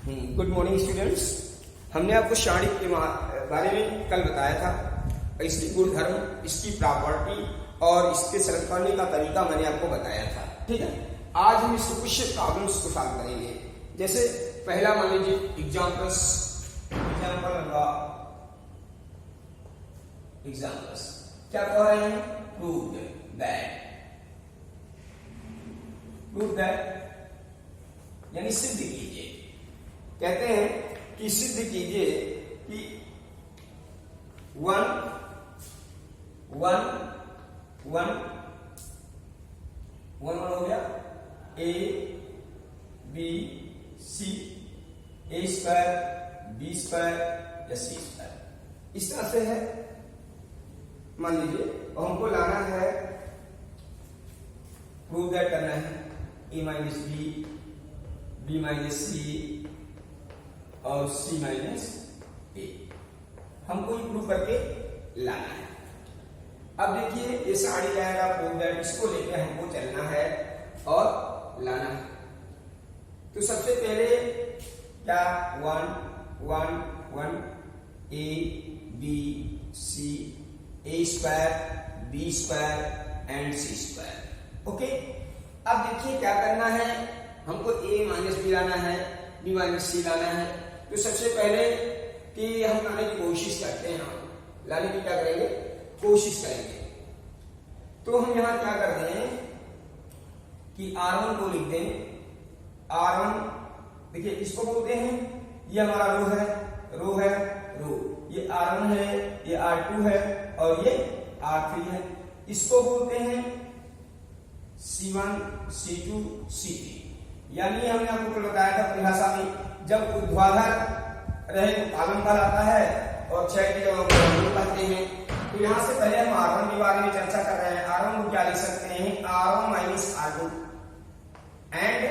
Good morning students. हमने आपको चाणक्य के बारे में कल बताया था। इसकी गुणधर्म, इसकी प्रॉपर्टी और इसके सॉल्व करने का तरीका मैंने आपको बताया था। ठीक है, आज हम इसके कुछ प्रॉब्लम्स को सॉल्व करेंगे। जैसे पहला मान लीजिए एग्जाम्पल्स क्या कह रहे हैं? प्रूव दैट यानी सिद्ध कीजिए। कहते हैं कि सिद्ध कीजिए कि वन हो गया A B C, A square B square या सी स्क्वायर, इस तरह से है। मान लीजिए हमको लाना है, प्रूव दैट करना है ए माइनस बी, बी माइनस सी और सी माइनस ए, हमको ये प्रूव करके लाना है। अब देखिए ये सारी जाएगा प्रूव दैट, इसको लेके हमको चलना है और लाना है। तो सबसे पहले क्या one A B C, A square B square and C square. Okay, अब देखिए क्या करना है, हमको ए माइनस बी लाना है, बी माइनस सी लाना है। तो सबसे पहले कि हम लाने की कोशिश करते हैं, हम लाने की क्या करेंगे, कोशिश करेंगे। तो हम यहां क्या करते हैं कि R1 को लिख दें। R1 देखिए इसको बोलते हैं, ये हमारा रो है, ये R1 है, ये R2 है और ये R3 है। इसको बोलते हैं C1 C2 C3। यानी हमने आपको कल बताया था परिभाषा में, जब ऊर्ध्वाधर रहे तो कॉलम कहलाता है और क्षैतिज की जगह को कहते हैं। तो यहां से पहले हम R1 के बारे में चर्चा कर रहे हैं। R1 को क्या लिख सकते हैं, R1 minus R2 and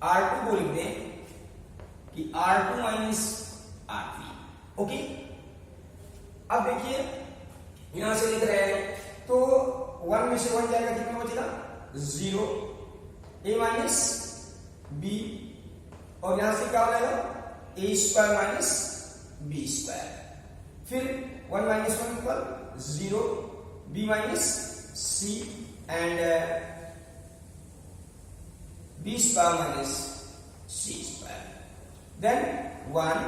R2 को लिख दें कि R2 माइनस R3। ओके, अब देखिए यहां से लिख रहे हैं तो 1 में से 1 जाएगा, कितना बचेगा 0, a माइनस बी और यहां से क्या हो जाएगा A square minus B square. फिर 1 minus 1 equal 0, B minus C and B square minus C square, then 1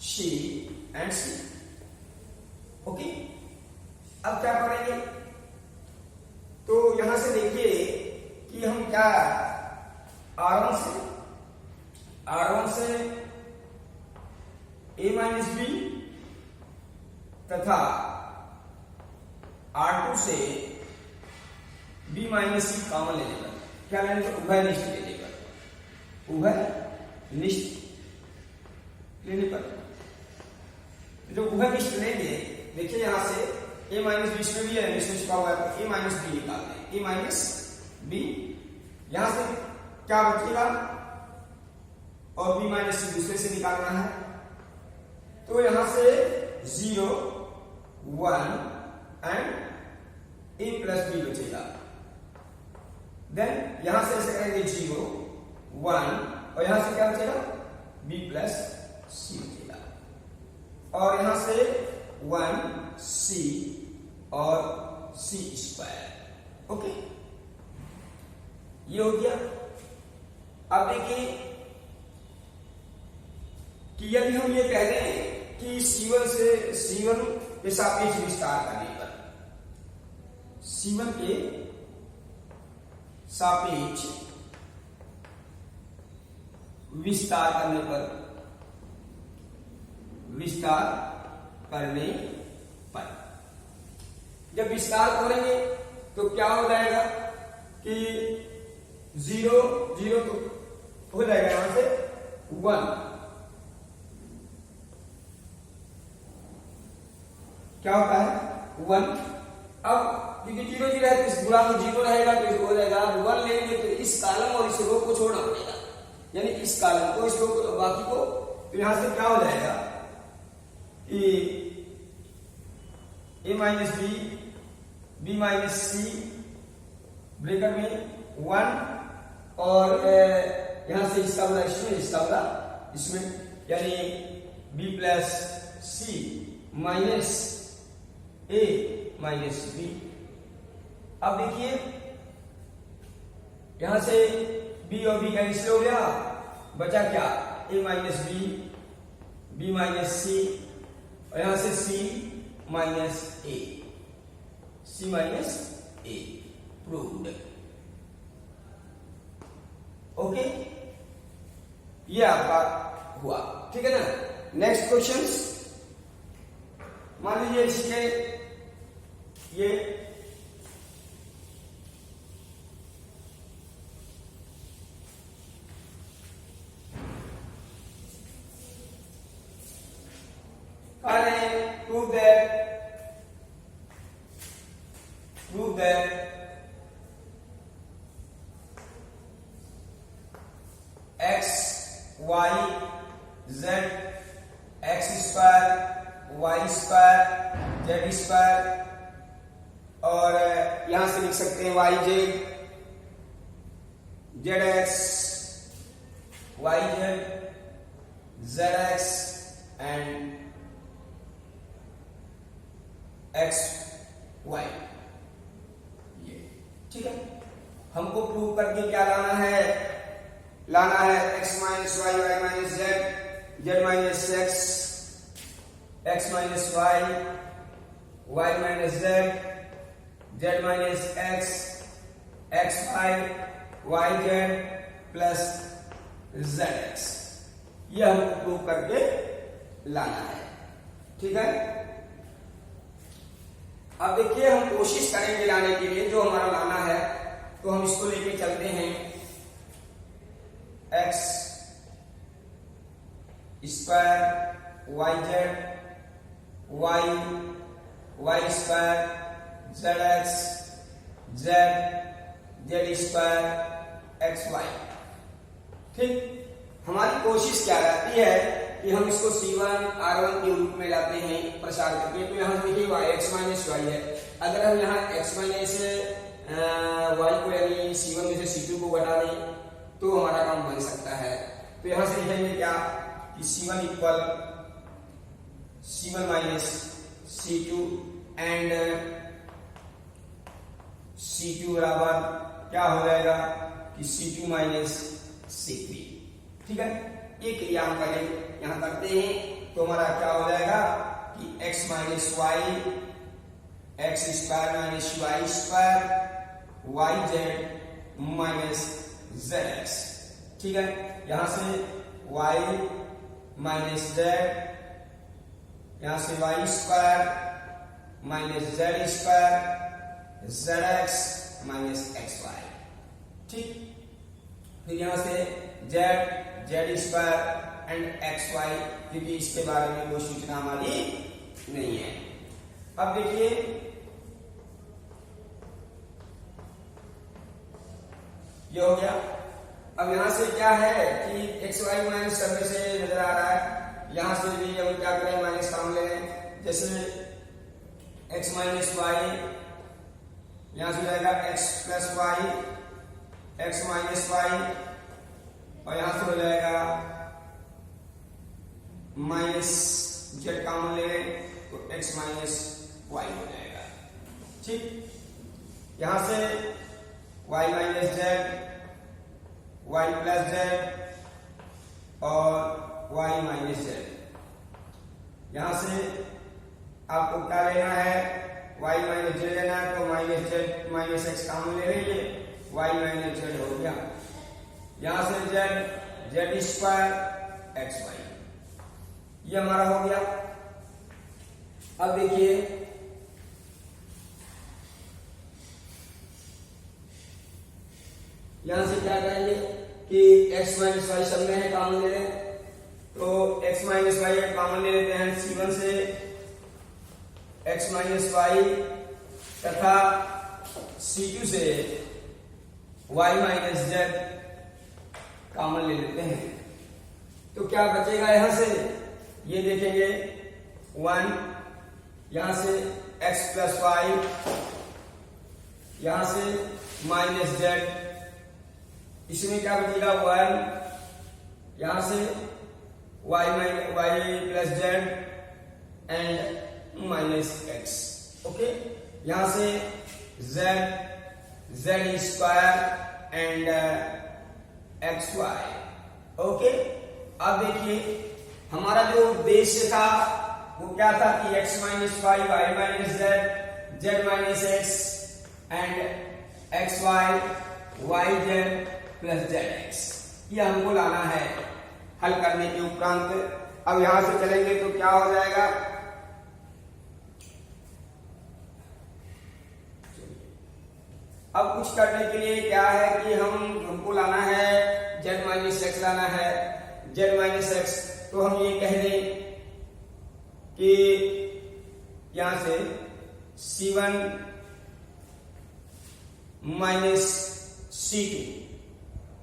C and C. Okay, अब क्या करेंगे, तो यहां से देखिए कि हम क्या R1 से a माइनस बी तथा R2 से b माइनस सी कॉमन लेने पर क्या लेने पर, उभयनिष्ठ लेने पर, उभयनिष्ठ लेने पर जो उभयनिष्ठ लेंगे, देखिए यहां से a माइनस बी इसमें भी है, इसमें छिपा हुआ है, तो a माइनस बी निकाल दें, a माइनस बी, यहां से क्या बचेगा और b माइनस सी दूसरे से निकालना है। तो यहां से 0 1 एंड a प्लस बी बचेगा। देन यहां से ऐसे करेंगे 0 1 और यहां से क्या बचेगा b प्लस सी बचेगा और यहां से 1 c और c स्क्वायर। ओके, ये हो गया। अब देखिए कि यदि हम ये कह दें कि C1 के सापेक्ष विस्तार करने पर, C1 के सापेक्ष विस्तार करने पर जब विस्तार करेंगे तो क्या हो जाएगा कि 0 तो हो जाएगा यहां से 1, क्या होता है 1। अब क्योंकि 0 0 है तो इस गुणा में 0 रहेगा तो इसको हो जाएगा 1 लेंगे तो इस कॉलम और इस रो को छोड़ना पड़ेगा, यानी इस कॉलम को, इस रो को, बाकी को। तो यहां से क्या हो जाएगा कि a minus B minus C bracket में 1 और यहां से इसका बड़ा इसमें, इसका बड़ा इसमें, यानी b plus C minus a minus b। अब देखिए यहां से b और b कैंसिल हो गया, बचा क्या, a माइनस b माइनस सी, और यहां से c minus a, c minus a proved. Okay, ये आपका हुआ, ठीक है ना। नेक्स्ट क्वेश्चंस, मान लीजिए इसके ये prove that x, y, z, x square, y square, z square, और यहां से लिख सकते हैं y z, z x, y z, z x and x y, ये ठीक है। हमको प्रूव करके क्या लाना है, लाना है x minus Y, Y minus Z, Z minus X, X minus Y, Y minus Z, Z minus X, X Y, Y Z plus Z X. यह हमको प्रूव करके लाना है, ठीक है। अब देखिए हम कोशिश करेंगे लाने के लिए, जो हमारा लाना है, तो हम इसको लेके चलते हैं x square, Y Z, Y, Y square, Z X, Z, Z square, X Y. ठीक, हमारी कोशिश क्या रहती है कि हम इसको C1 R1 के रूप में लाते हैं प्रसार करके। तो यहाँ देखिए y x माइनस वाई है, अगर हम यहाँ x माइनस वाई को यानी C1 में से C2 को घटा दें तो हमारा काम बन सकता है। तो यहां से लिखेंगे क्या कि C1 equal C1 minus C2 and C2 बराबर क्या हो जाएगा कि C2 माइनस C3। ठीक है, ये क्रिया हम करेंगे, यहां करते हैं तो हमारा क्या हो जाएगा कि x minus Y, X square minus Y square, Y Z minus Z X. ठीक है, यहां से y माइनस जेड, यहां से Y square minus Z square, Z X minus X Y. ठीक, फिर यहां से Z, Z square and X Y, क्योंकि इसके बारे में कोई सूचना हमारी नहीं है। अब देखिए ये हो गया। अब यहां से क्या है कि एक्स वाई माइनस करने से नजर आ रहा है, यहां से भी हम क्या करें माइनस काम ले लें। जैसे एक्स माइनस वाई, यहां से जाएगा X plus Y, X minus Y, और यहां से हो जाएगा माइनस जेड कॉमन ले लें तो एक्स माइनस वाई हो जाएगा। ठीक, यहां से y minus Z, y plus Z और y माइनस जेड। यहां से आपको क्या लेना है, y माइनस जेड लेना है तो minus Z minus X common ले लेंगे, y माइनस जेड हो गया। यहां से Z, Z square X Y, ये हमारा हो गया। अब देखिए यहां से क्या करेंगे कि x माइनस वाई सब में है, कॉमन ले लें तो x माइनस वाई कॉमन ले लेते हैं C1 से, x माइनस वाई तथा C2 से y माइनस जेड कॉमन ले लेते हैं। तो क्या बचेगा यहां से, ये देखेंगे 1, यहां से x प्लस वाई, यहां से माइनस जेड इसमें क्या बचेगा 1, यहां से y plus Z and minus X. Okay, यहां से Z square and X Y. Okay, अब देखिए हमारा जो उद्देश्य था वो क्या था कि x minus Y, Y minus Z, Z minus X and X Y, Y Z plus Z X, ये हमको लाना है हल करने के उपरांत। अब यहां से चलेंगे तो क्या हो जाएगा, अब कुछ करने के लिए क्या है कि हमको लाना है जेड माइनस एक्स लाना है, जेड माइनस एक्स। तो हम ये कह दें कि यहां से C1 माइनस C2,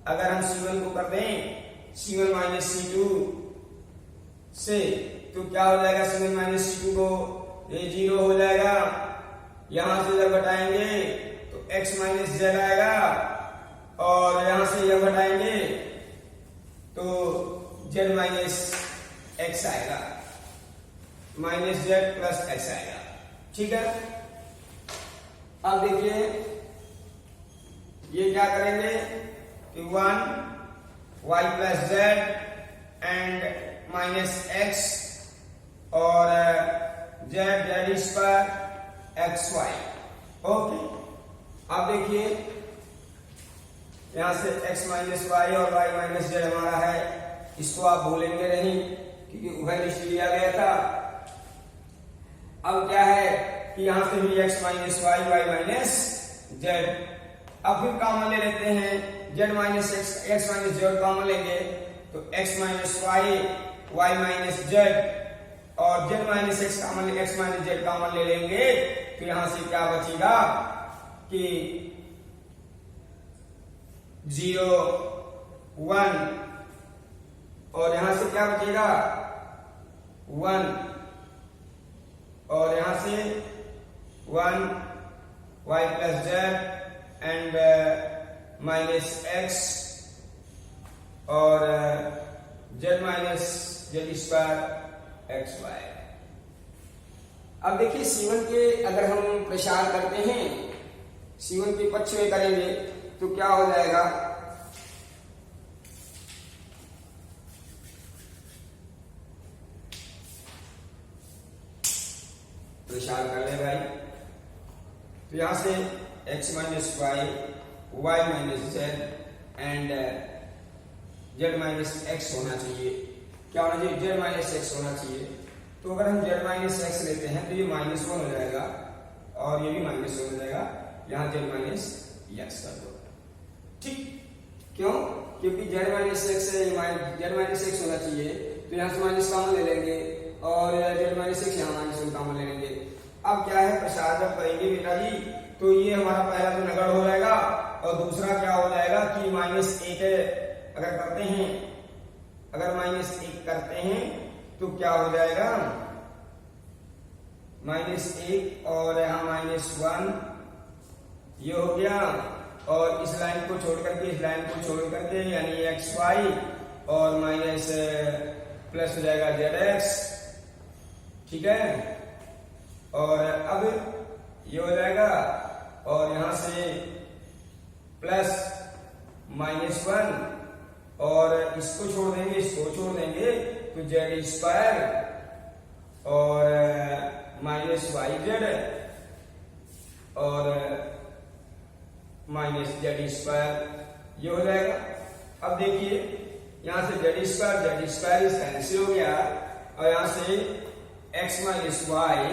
अगर हम C1 को कर दें C1 माइनस C2 से, तो क्या हो जाएगा, C1 माइनस C2 को ये 0 हो जाएगा। यहां से जब घटाएंगे तो x माइनस जेड आएगा, और यहां से जब घटाएंगे तो जेड माइनस एक्स आएगा, माइनस जेड प्लस एक्स आएगा। ठीक है, अब देखिए ये क्या करेंगे कि 1 Y plus Z and minus X और Z square X Y. Okay, अब देखिए यहां से x माइनस वाई और y माइनस जेड हमारा है, इसको आप भूलेंगे नहीं क्योंकि उभय लिस्ट लिया गया था। अब क्या है कि यहां से भी x minus Y, Y minus Z, अब फिर कॉमन ले लेते हैं Z minus X, X minus Z common लेंगे तो x minus Y, Y minus Z और Z minus X common, X minus Z common ले लेंगे तो यहां से क्या बचेगा कि 0 1, और यहां से क्या बचेगा 1, और यहां से 1 Y plus Z and minus X और Z minus Z square X Y. अब देखिए C1 के अगर हम प्रसार करते हैं, C1 के पक्ष में करेंगे तो क्या हो जाएगा, प्रसार कर ले भाई, तो यहां से x minus Y, Y minus Z and Z minus X होना चाहिए। क्या होना चाहिए, जेड माइनस एक्स होना चाहिए। तो अगर हम जेड माइनस एक्स लेते हैं तो ये -1 हो जाएगा और ये भी -1 हो जाएगा, यहां जेड माइनस एक्स कर दो। ठीक, क्यों, क्योंकि जेड माइनस एक्स से जेड माइनस एक्स होना चाहिए, तो यहां से माइनस कॉमन ले लेंगे और जेड माइनस एक्स यहाँ -1 कॉमन ले लेंगे। अब क्या है, प्रसार जब करेंगे बेटा जी तो ये हमारा पहला तो नगण्य हो जाएगा, और दूसरा क्या हो जाएगा कि -1 अगर करते हैं, अगर -1 करते हैं तो क्या हो जाएगा, -1 और यहाँ -1 ये हो गया, और इस लाइन को छोड़ करके इस लाइन को छोड़ करके यानी एक्स वाई और माइनस प्लस हो जाएगा जेड एक्स। ठीक है, और अब ये हो जाएगा, और यहां से प्लस -1 और इसको छोड़ देंगे, इसको छोड़ देंगे तो जेड स्क्वायर और माइनस वाई जेड और माइनस जेड स्क्वायर ये हो जाएगा। अब देखिए यहां से जेड स्क्वायर कैंसिल हो गया, और यहां से x minus Y,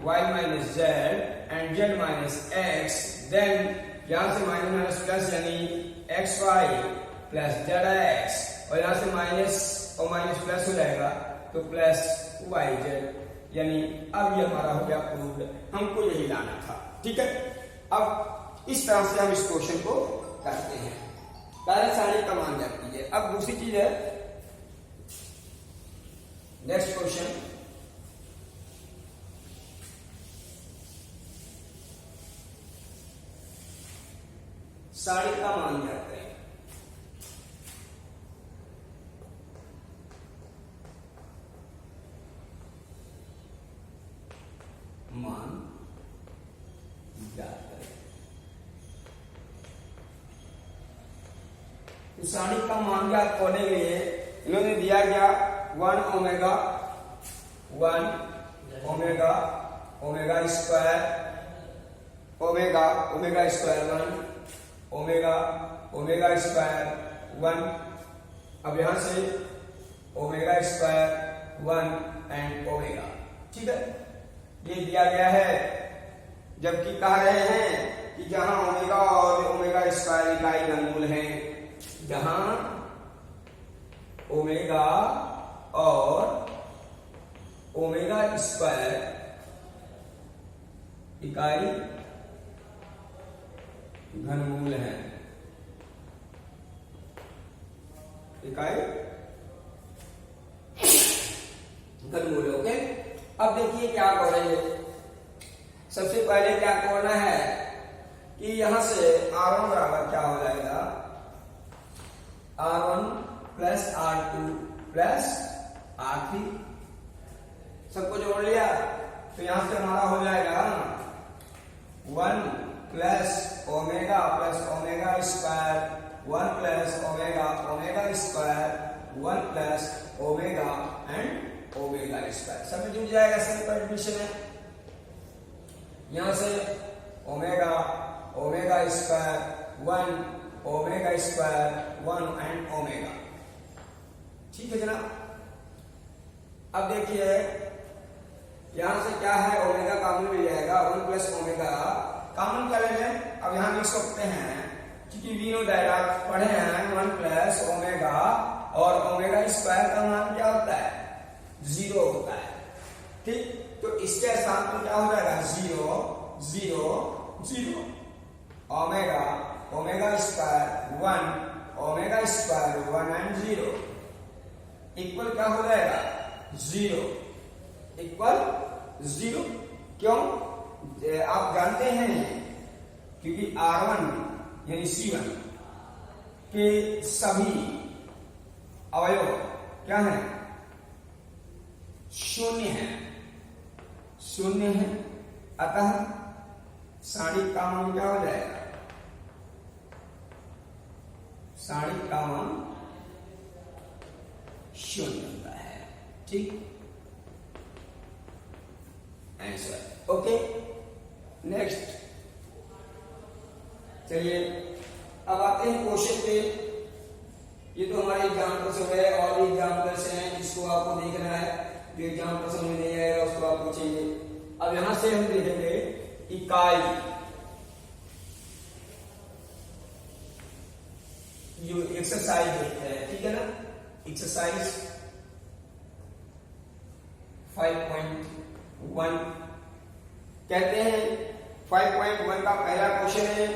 Y minus Z and Z minus X, then यहां से माइनस माइनस प्लस यानी X Y plus Z X, और यहां से माइनस और माइनस प्लस हो जाएगा तो प्लस वाई जेड, यानी अब ये हमारा हो गया प्रूव्ड, हमको यही लाना था। ठीक है, अब इस तरह से हम इस क्वेश्चन को करते हैं, पहले सारी कमान जाती है। अब दूसरी चीज है, नेक्स्ट क्वेश्चन, साड़ी का मान जाते हैं। तो साड़ी का मान ज्ञात करने के लिए इन्होंने दिया गया 1 omega square omega square 1 omega square 1। अब यहां से ओमेगा स्क्वायर 1 एंड ओमेगा, ठीक है, ये दिया गया है। जबकि कह रहे हैं कि जहां ओमेगा और ओमेगा स्क्वायर इकाई घनमूल है, जहां ओमेगा और ओमेगा स्क्वायर इकाई घनमूल है, इकाई घनमूल। ओके, अब देखिए क्या करेंगे। सबसे पहले क्या करना है कि यहां से R1 बराबर क्या हो जाएगा, R1 plus R2 plus R3, सबको जोड़ लिया तो यहां से हमारा हो जाएगा 1 plus omega square 1 plus omega square 1 plus omega and omega square, सब जुड़ जाएगा सभी पर एडमिशन है। यहां से omega square 1 omega square 1 and omega, ठीक है जनाब। अब देखिए यहां से क्या है, ओमेगा कॉमन मिल जाएगा, 1 प्लस ओमेगा कॉमन क्या ले लें, अब यहां लिख सकते हैं क्योंकि वी नो दैट पढ़े हैं 1 प्लस ओमेगा और ओमेगा स्क्वायर का मान क्या होता है, 0 होता है, ठीक। तो इसके साथ तो क्या हो जाएगा 0 0 0 omega square 1 omega square 1 and 0 equal क्या हो जाएगा 0 इक्वल 0। क्यों, आप जानते हैं क्योंकि R1 यानी C1 के सभी अवयव क्या है, शून्य है, अतः साड़ी का मान क्या हो जाएगा, साड़ी का मान शून्य होता है, ठीक, आंसर। ओके, नेक्स्ट चलिए अब आते हैं क्वेश्चन पे। ये तो हमारे एग्जाम्पल्स हो गए और भी एग्जाम्पल्स हैं जिसको आपको देखना है, जो एग्जाम्पल समझ में नहीं आएगा उसको आप पूछेंगे। अब यहां से हम देखेंगे इकाई, जो एक्सरसाइज देखते हैं, ठीक है ना, एक्सरसाइज 5.1 कहते हैं। 5.1 का पहला क्वेश्चन है,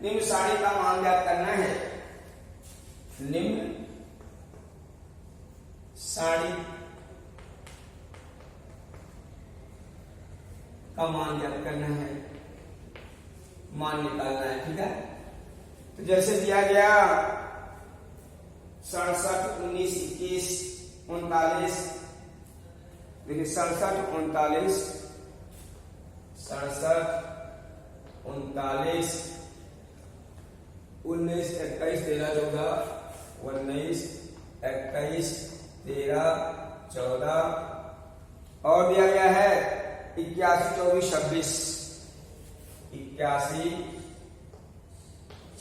निम्न साड़ी का मान ज्ञात करना है, निम्न साड़ी का मान ज्ञात करना है, मान निकालना है, ठीक है। तो जैसे दिया गया 67 19 21 39, देखिए 67 39 19 21 13 14 19 21 13 14 और दिया गया है 81 24 26 81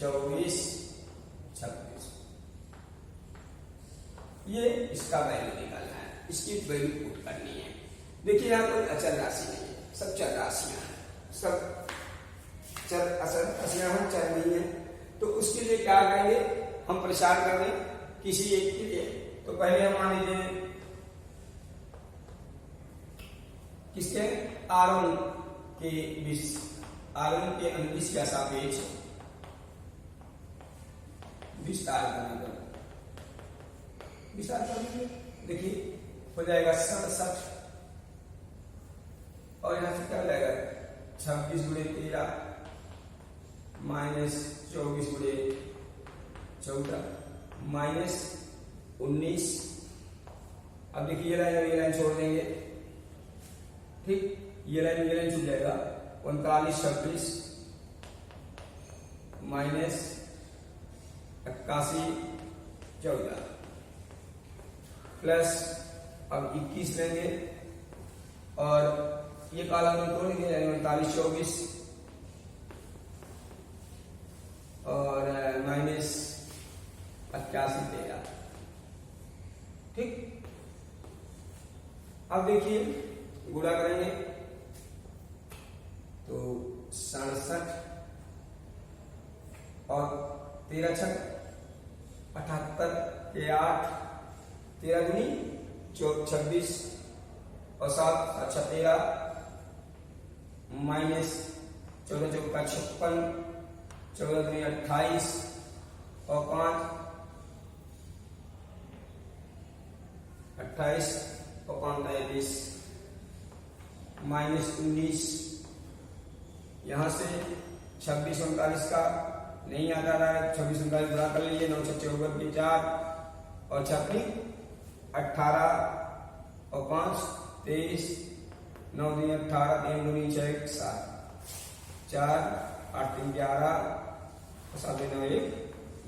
24 26। ये इसका वैल्यू निकालना है, इसकी वैल्यू पुट करनी है। देखिए यहाँ कोई अचल राशि नहीं है, सब चर राशियां हैं, सब चर अचल राशियां हैं, चर नहीं है। तो उसके लिए क्या करेंगे, हम प्रचार कर दें किसी एक के लिए। तो पहले हम मान लीजिए किसके, R1 के R1 के अंदिश का सापेक्ष विस्तार करना, विस्तार करेंगे, देखिए हो जाएगा 67 और यहां से क्या हो जाएगा 26 गुणे 13 माइनस 24 गुणे 14 माइनस 19। अब देखिए ये लाइन छोड़ देंगे, ठीक, ये लाइन छूट जाएगा 39 26 माइनस 81 14 प्लस अब 21 लेंगे और ये कॉलम में तोड़ देंगे, 39 24 और माइनस 88 13। ठीक, अब देखिए गुणा करेंगे तो 67 और 13 छक 78 के 8, 13 दूनी 26 और 7 अच्छा 13 माइनस 14 चौका 56, 14 दूनी 28 और 5 28 और 5 33 माइनस 19। यहां से 26 39 का नहीं आता रहा है, 26 39 बुरा कर लीजिए, 9 54 की 4 और 26 18 और 5 23 9 दूनी 18 3 दूनी 6 7 4 8 3 11 और 7 9 1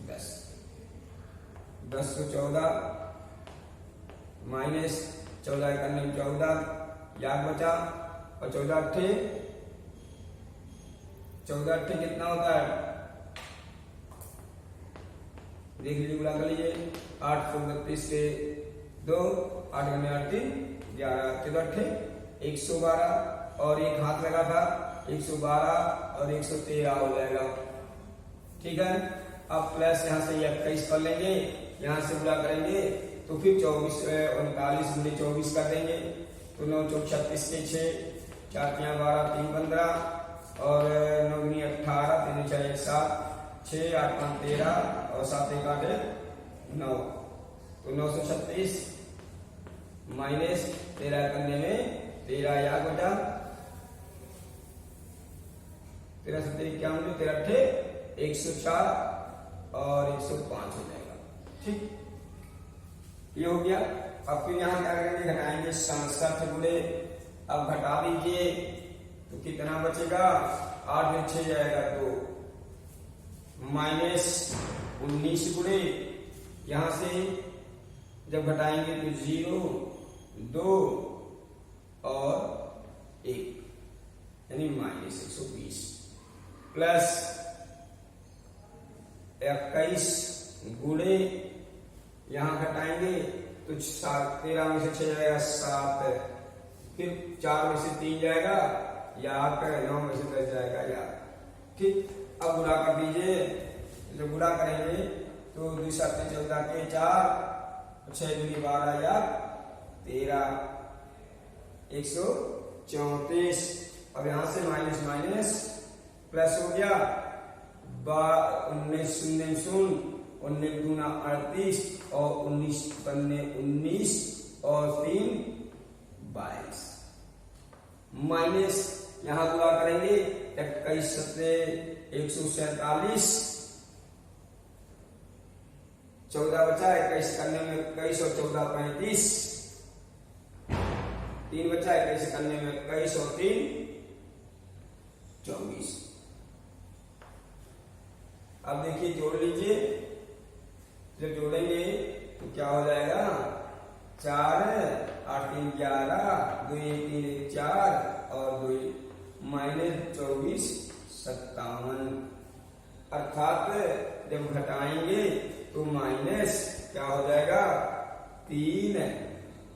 10 10 को 14 माइनस 14 91 14 याद बचा और 14 अट्ठे कितना होता है देख लीजिए, गुणा कर लीजिए 8 को 32 के 2 8 में 8 3 11 14 अट्ठे 112 और एक हाथ लगा था 112 और 113 हो जाएगा। ठीक है, अब प्लस यहाँ से 21 कर लेंगे, यहाँ से गुणा करेंगे तो फिर 24 39 गुणे 24 कर देंगे तो 9 चौक 36 के 6 4 3 12 3 15 और 9 दूनी 18 3 4 1 7 6 8 5 13 और 7 1 8 9 तो 936 माइनस 13 करने में 13 याद बचा 13 7 51 13 अट्ठे 104 और 105 हो जाएगा। ठीक, ये हो गया। अब फिर यहाँ क्या करेंगे, घटाएंगे 67 गुणे, अब घटा दीजिए तो कितना बचेगा 8 में 6 जाएगा तो माइनस 19 गुणे, यहां से जब घटाएंगे तो 0 2 और 1 यानी माइनस 120 प्लस 21 गुणे, यहां घटाएंगे तो 13 में से 6 जाएगा 7, फिर 4 में से 3 जाएगा याद कर, 9 में से 10 जाएगा याद। ठीक, अब गुणा कर दीजिए, जब गुणा करेंगे तो 2 7 14 के 4 6 दूनी 12 याद 13 134। अब यहां से माइनस माइनस प्लस हो गया 19 0 0 19 दूना 38 और 19 पन्ने 19 और 3 22 माइनस यहां गुणा करेंगे 21 7 147 14 बचा 21 करने में 21 और 14 35 3 बचा 21 करने में 21 और 3 24। अब देखिए जोड़ लीजिए, जब जोड़ेंगे तो क्या हो जाएगा 4 8 3 11 2 1 3 1 4 और 2 माइनस 24 57, अर्थात जब घटाएंगे तो माइनस क्या हो जाएगा 3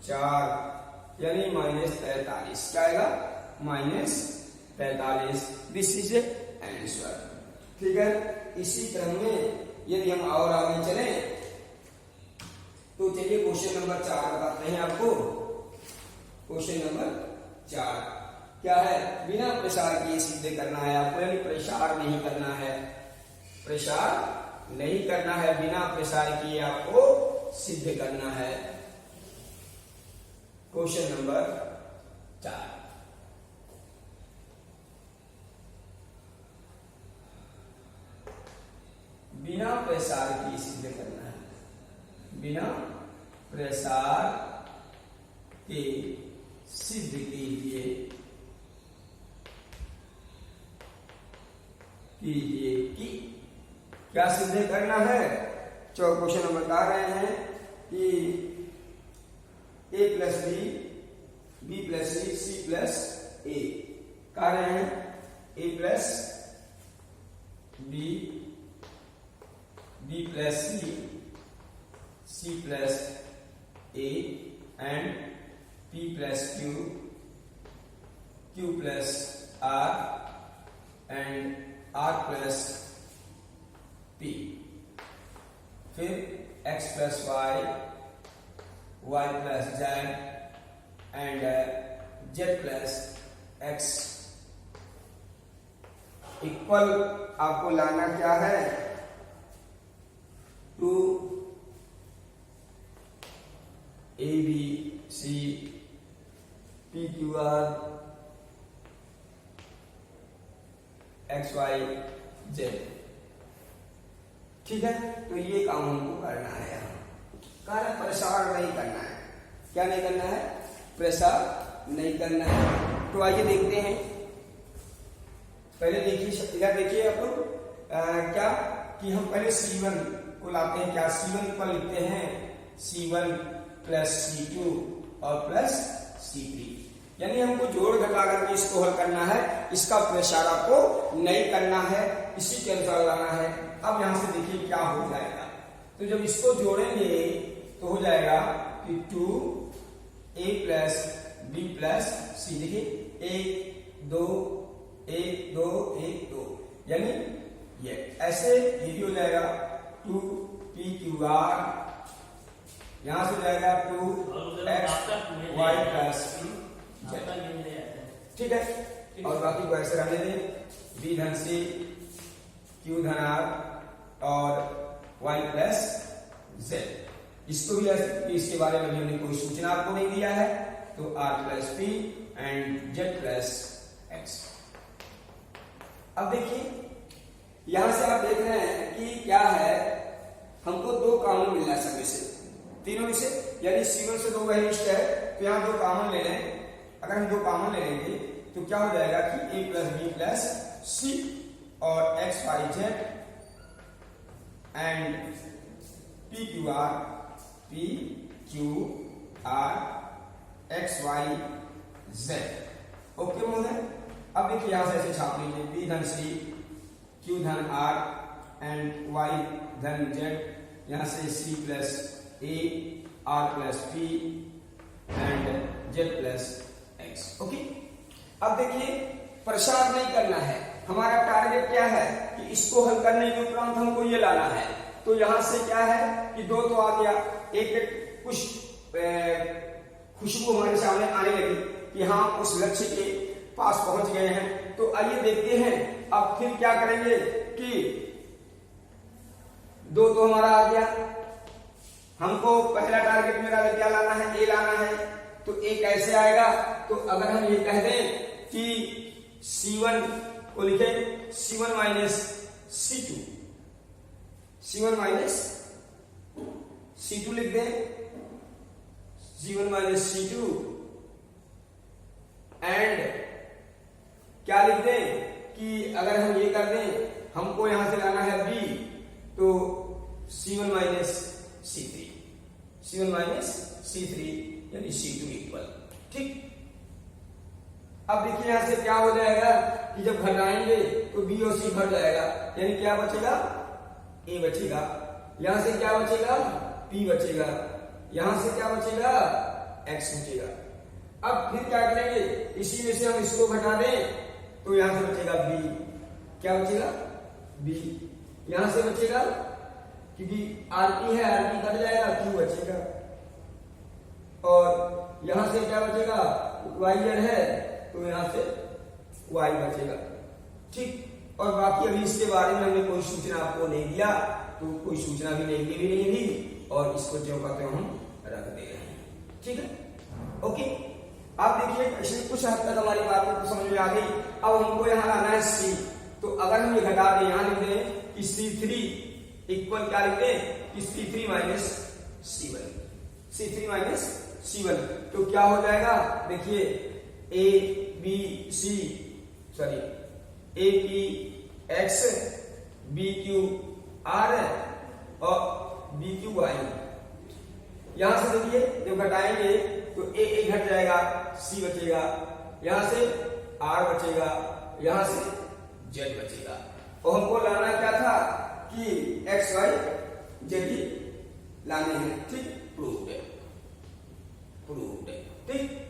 4 यानी माइनस 43 क्या आएगा माइनस 43। This is answer. ठीक है, इसी क्रम में यदि हम और आगे चले तो चलिए क्वेश्चन नंबर 4 बताते हैं आपको। क्वेश्चन नंबर 4 क्या है, बिना प्रसार किए सिद्ध करना है आपको, यानी प्रसार नहीं करना है, प्रसार नहीं करना है, बिना प्रसार किए आपको सिद्ध करना है। क्वेश्चन नंबर 4 बिना प्रसार किए सिद्ध करना है, बिना प्रसार के सिद्ध कीजिए कि क्या सिद्ध करना है क्वेश्चन हम बता रहे हैं कि a plus B plus C plus A, कह रहे हैं a plus B plus C plus A and p plus Q plus R and r plus p, फिर x plus y plus z and z plus x equal आपको लाना क्या है, two A B C P Q R X Y Z. ठीक है, तो ये काम हमको करना है। यहाँ कार्य प्रसार नहीं करना है, क्या नहीं करना है, प्रसार नहीं करना है। तो आइए देखते हैं, पहले देखिए इधर देखिए आप लोग क्या कि हम पहले C1 को लाते हैं। क्या C1 पर लिखते हैं C1 प्लस C2 और प्लस C3, यानी हमको जोड़ घटा करके इसको हल करना है, इसका प्रसार आपको नहीं करना है, इसी के अनुसार लाना है। अब यहां से देखिए क्या हो जाएगा, तो जब इसको जोड़ेंगे तो हो जाएगा कि 2a प्लस बी प्लस सी, देखिए 1 2 1 2 1 2, यानी ये ऐसे ये भी हो जाएगा 2pqr, यहां से हो जाएगा 2xy प्लस z। ठीक है, और बाकी को ऐसे रहने दें, b धन c q धन r और y प्लस z। इसको भी इसके बारे में हमने कोई सूचना आपको नहीं दिया है, तो r plus p and z plus x। अब देखिए यहां से आप देख रहे हैं कि क्या है, हमको दो कॉमन मिल रहा है सब में से, तीनों में से, यानी C1 से 2 वैरिएंट है, तो यहां 2 कॉमन ले लें। अगर हम 2 कॉमन ले लेंगे तो क्या हो जाएगा कि a plus B plus C और X Y Z and P Q R X Y Z. Okay Mohan, अब देखिए यहां से ऐसे छाप लीजिए, बी धन सी क्यू धन आर एंड वाई धन जेड, यहां से C plus A R plus P and Z plus X. Okay, अब देखिए प्रसार नहीं करना है, हमारा टारगेट क्या है कि इसको हल करने के उपरांत हमको ये लाना है। तो यहां से क्या है कि 2 तो आ गया, एक कुछ खुशबू हमारे सामने आने लगी कि हाँ उस लक्ष्य के पास पहुंच गए हैं। तो आइए देखते हैं अब फिर क्या करेंगे कि 2 तो हमारा आ गया, हमको पहला टारगेट मेरा क्या लाना है, ए लाना है। तो ए कैसे आएगा, तो अगर हम ये कह दें कि C1 को लिखे C1 minus C2, C1 minus C2 लिख दें, C1 माइनस C2 एंड क्या लिख दें कि अगर हम ये कर दें, हमको यहां से लाना है B, तो C1 minus C3, C1 minus C3 यानी C2 इक्वल। ठीक, अब देखिए यहां से क्या हो जाएगा कि जब घटाएंगे तो B और C घट जाएगा, यानी क्या बचेगा, A बचेगा, यहां से क्या बचेगा, P बचेगा, यहां से क्या बचेगा, X बचेगा। अब फिर क्या करेंगे, इसी में से हम इसको घटा दें तो यहां से बचेगा B, क्या बचेगा B, यहां से बचेगा क्योंकि RP है, RP कट जाएगा, Q बचेगा, और यहां से क्या बचेगा, YZ है, तो यहां से Y बचेगा। ठीक, और बाकी अभी इसके बारे में हमने कोई सूचना आपको नहीं दिया, तो कोई सूचना भी नहीं दी और इसको जो कहते हम रख दे रहे हैं। ठीक है, ओके। आप देखिए इसमें कुछ हद तक हमारी बात को समझ में आ गई। अब हमको यहाँ लाना है C, तो अगर हम ये घटा दें, यहाँ लिख दें कि C3 इक्वल क्या लिख दें कि C3 minus C1, C3 minus C1, तो क्या हो जाएगा, देखिए A P X B Q R और बी क्यू वाई। यहां से देखिए जब घटाएंगे तो ए घट जाएगा, सी बचेगा, यहां से आर बचेगा, यहां से जेड बचेगा। और हमको लाना क्या था कि एक्स वाई जेड ही लाने हैं। ठीक, प्रूव्ड है, प्रूव्ड है। ठीक,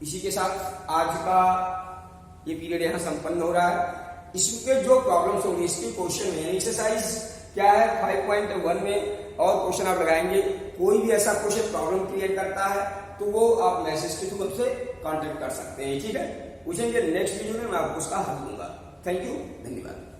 इसी के साथ आज का ये पीरियड यहां संपन्न हो रहा है। इसके जो प्रॉब्लम्स होंगी इसके क्वेश्चन में, एक्सरसाइज क्या है 5.1 में और क्वेश्चन आप लगाएंगे। कोई भी ऐसा क्वेश्चन प्रॉब्लम क्रिएट करता है तो वो आप मैसेज के थ्रू मुझसे कांटेक्ट कर सकते हैं। ठीक है, पूछेंगे नेक्स्ट वीडियो में मैं आपको उसका हल दूंगा। थैंक यू, धन्यवाद।